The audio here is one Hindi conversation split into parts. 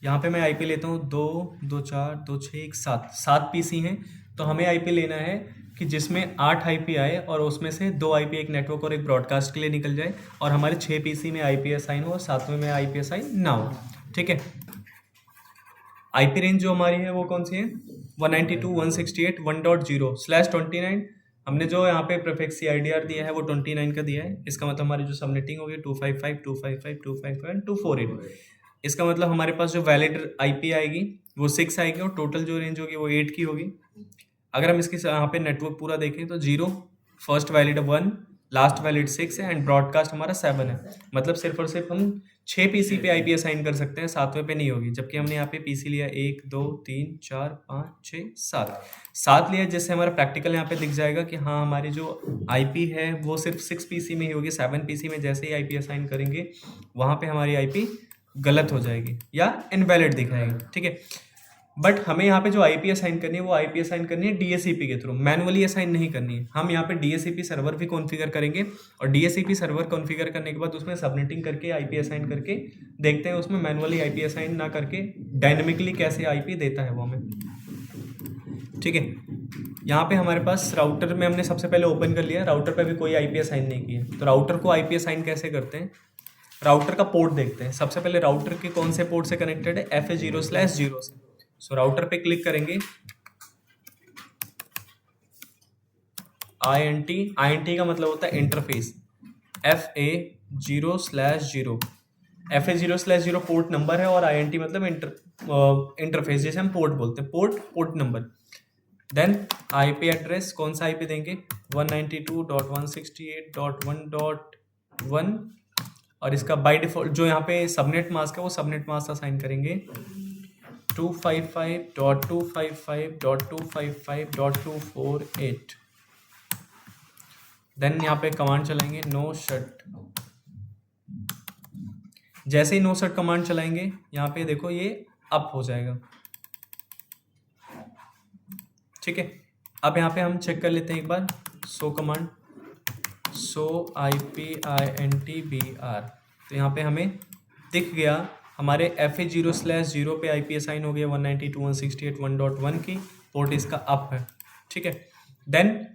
यहाँ पे मैं आईपी लेता हूँ 2 2 4 2 6 1 7 7 पीसी हैं। तो हमें आईपी लेना है कि जिसमें 8 आईपी आए और उसमें से 2 आईपी एक नेटवर्क और एक ब्रॉडकास्ट के लिए निकल जाए, और हमारे 6 पीसी में आईपी असाइन हो और 7वें में आईपी असाइन ना हो। ठीक है। आईपी रेंज जो हमारी है वो कौन सी है? 192.168.1.0/29। हमने जो यहाँ पे प्रीफिक्स CIDR दिया है वो 29 का दिया है। इसका मतलब हमारी जो सबनेटिंग होगी 255 255 255 248। इसका मतलब हमारे पास जो वैलिड आईपी आएगी वो 6 आएगी और टोटल जो रेंज होगी वो 8 की होगी। अगर हम इसके यहाँ पे नेटवर्क पूरा देखें तो 0, फर्स्ट वैलिड 1, लास्ट वैलिड 6 है एंड ब्रॉडकास्ट हमारा 7 है। मतलब सिर्फ और सिर्फ हम 6 पीसी पे आईपी असाइन कर सकते हैं, 7वें पे नहीं होगी। जबकि हमने यहाँ पे पीसी लिया 1 2 3 4 5 6 7 लिया, जिससे हमारा प्रैक्टिकल यहाँ पे दिख जाएगा कि हाँ हमारी जो आईपी है वो सिर्फ 6 पीसी में ही होगी। 7 पीसी में जैसे ही आईपी असाइन करेंगे वहाँ पे हमारी आईपी गलत हो जाएगी या इनवैलिड दिखाएगी। ठीक है। बट हमें यहाँ पे जो आईपी असाइन करनी है वो आईपी असाइन करनी है डीएससीपी के थ्रू, मैनुअली असाइन नहीं करनी है। हम यहाँ पे डीएससीपी सर्वर भी कॉन्फ़िगर करेंगे और डीएससीपी सर्वर कॉन्फ़िगर करने के बाद उसमें सबनेटिंग करके आईपी असाइन करके देखते हैं उसमें मैनुअली आईपी असाइन ना करके डायनेमिकली कैसे आईपी देता है वो हमें। ठीक है। यहाँ पे हमारे पास राउटर में हमने सबसे पहले ओपन कर लिया, राउटर पे भी कोई आईपी असाइन नहीं किया। तो राउटर को आईपी असाइन कैसे करते हैं? राउटर का पोर्ट देखते हैं। सबसे पहले राउटर के कौन से पोर्ट से कनेक्टेड है? FA0/0 से। सो राउटर पे क्लिक करेंगे, INT का मतलब होता है interface, FA0/0। FA0/0 port number है और INT मतलब इंटरफेस, जैसे हम पोर्ट बोलते हैं, port number. Then IP address, कौन सा आईपी देंगे? 192.168.1.1 और इसका बाय डिफॉल्ट जो यहाँ पे सबनेट मास्क है वो सबनेट मास्क असाइन करेंगे 255.255.255.248। देन यहाँ पे कमांड चलाएंगे नो शट। जैसे ही नो शट कमांड चलाएंगे यहाँ पे देखो ये अप हो जाएगा। ठीक है। अब यहाँ पे हम चेक कर लेते हैं एक बार सो कमांड, सो IPINTBR। तो यहाँ पे हमें दिख गया हमारे FA0/0 पे आईपी असाइन हो गया 192.168.1.1 की, पोर्ट इसका अप है। ठीक है। देन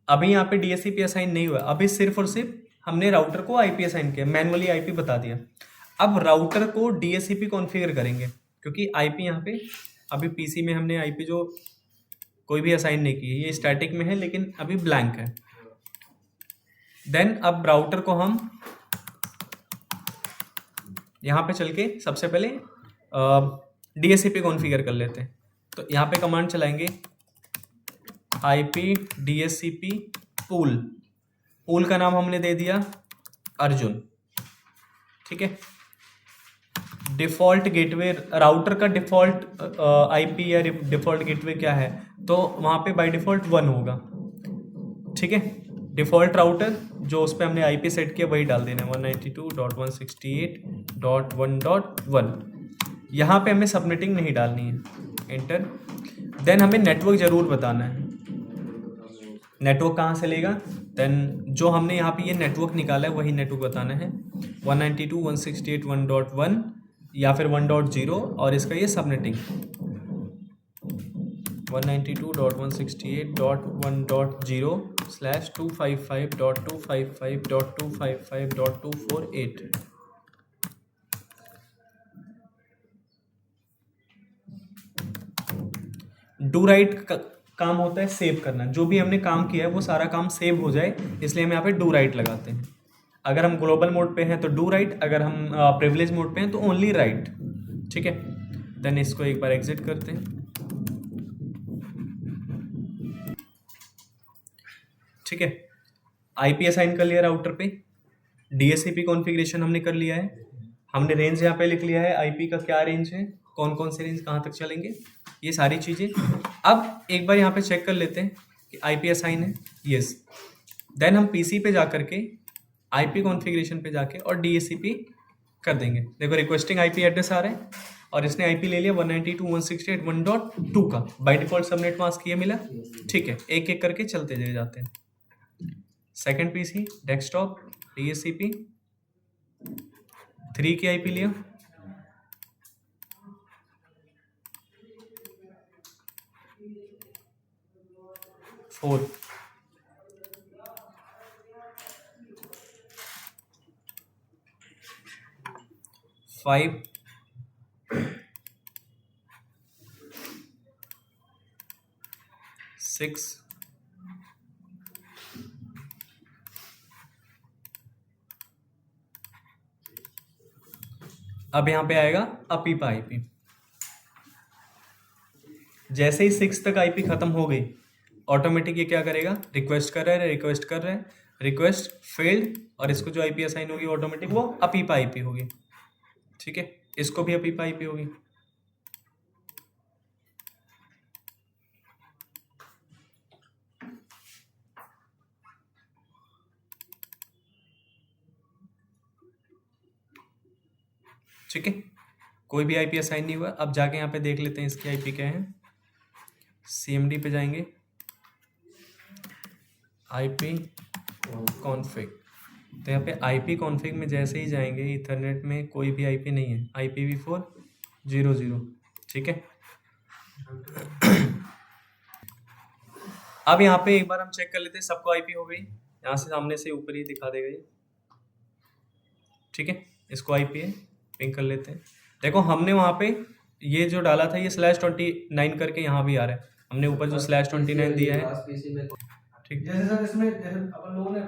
अभी यहाँ पे DSCP असाइन नहीं हुआ, अभी सिर्फ और सिर्फ हमने राउटर को आईपी असाइन किया, मैनुअली आईपी बता दिया। अब राउटर को DSCP कॉन्फ़िगर करेंगे क्योंकि आईपी यहाँ पे अभी पीसी में हमने आईपी जो कोई भी असाइन नहीं की है, ये स्टैटिक में है लेकिन अभी ब्लैंक है। देन अब राउटर को हम यहाँ पे चल के सबसे पहले DSCP कॉन्फ़िगर कर लेते हैं। तो यहाँ पे कमांड चलाएंगे IP DSCP पूल का नाम हमने दे दिया अर्जुन। ठीक है। डिफ़ॉल्ट गेटवे, राउटर का डिफ़ॉल्ट IP या डिफ़ॉल्ट गेटवे क्या है? तो वहाँ पे बाय डिफ़ॉल्ट 1 होगा। ठीक है। डिफ़ॉल्ट राउटर जो उस पर हमने आईपी सेट किया वही डाल देना है 192.168.1.1। यहाँ पे हमें सबनेटिंग नहीं डालनी है, एंटर। देन हमें नेटवर्क ज़रूर बताना है। नेटवर्क कहाँ से लेगा? देन जो हमने यहाँ पे ये नेटवर्क निकाला है वही नेटवर्क बताना है 192.168.1.1 या फिर 1.0 और इसका ये सबनेटिंग 192.168.1.0/255.255.255.248। डू राइट का काम होता है सेव करना, जो भी हमने काम किया है वो सारा काम सेव हो जाए, इसलिए हम यहाँ पे डू राइट लगाते हैं। अगर हम ग्लोबल मोड पे हैं तो डू राइट, अगर हम प्रिविलेज मोड पे हैं तो ओनली राइट। ठीक है। देन इसको एक बार एग्जिट करते हैं। ठीक है। आईपी असाइन कर लिया राउटर पे, DSCP कॉन्फ़िगरेशन हमने कर लिया है, हमने रेंज यहाँ पे लिख लिया है आईपी का क्या रेंज है, कौन कौन से रेंज कहाँ तक चलेंगे, ये सारी चीज़ें। अब एक बार यहाँ पे चेक कर लेते हैं कि आईपी असाइन है, यस। देन हम पीसी पे जा करके आईपी कॉन्फ़िगरेशन पे जाके और DSCP कर देंगे। देखो रिक्वेस्टिंग आईपी एड्रेस आ रहा है और इसने आईपी ले लिया 192.168.1.2 का, बाय डिफॉल्ट सबनेट मास्क ये मिला। ठीक है। एक एक करके चलते चले जाते हैं। सेकंड पीसी डेस्कटॉप DSCP 3 की आईपी लिया, 4 5 6 अब यहाँ पे आएगा अपीपा आईपी। जैसे ही 6 तक आईपी खत्म हो गई, ऑटोमेटिक ये क्या करेगा, रिक्वेस्ट कर रहा है, रिक्वेस्ट कर रहा है, रिक्वेस्ट फेल्ड, और इसको जो आईपी असाइन होगी ऑटोमेटिक वो अपीपा आईपी होगी। ठीक है, इसको भी अपीपा आईपी होगी। ठीक है, कोई भी आईपी असाइन नहीं हुआ। अब जाके यहाँ पे देख लेते हैं इसकी आईपी क्या है। CMD पे जाएंगे, आईपी कॉन्फ़िग, तो यहाँ पे आईपी कॉन्फ़िग में जैसे ही जाएंगे, इथरनेट में कोई भी आईपी नहीं है, IPv4 00। ठीक है, अब यहाँ पे एक बार हम चेक कर लेते हैं, सबको आईपी हो गई। यहाँ से सामने से ऊपर ही दिखा देगा ये। ठीक है, इसको आईपी है, पिंग कर लेते हैं। देखो हमने वहाँ पे ये जो डाला था, ये /29 करके यहाँ भी आ रहा है। हमने ऊपर जो /29 दिया है, ठीक, जैसे सर इसमें जैसे अपन लोगों ने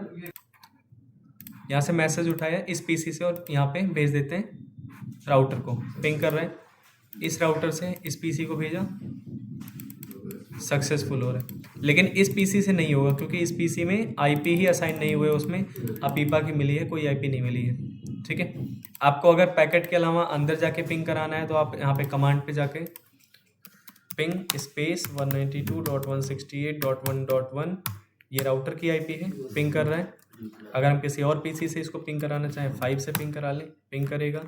यहाँ से मैसेज उठाया इस पीसी से और यहाँ पे भेज देते हैं राउटर को, पिंग कर रहे हैं, इस राउटर से इस पीसी को भेजा, सक्सेसफुल हो रहा है। लेकिन इस पीसी से नहीं होगा क्योंकि इस पीसी में आईपी ही असाइन नहीं हुए, उसमें अपीपा की मिली है, कोई आईपी नहीं मिली है। ठीक है, आपको अगर पैकेट के अलावा अंदर जाके पिंग कराना है तो आप यहाँ पे कमांड पे जाके पिंग स्पेस 192.168.1.1, ये राउटर की आईपी है, पिंग कर रहा है। अगर हम किसी और पीसी से इसको पिंग कराना चाहें 5 से पिंग करा लें, पिंग करेगा।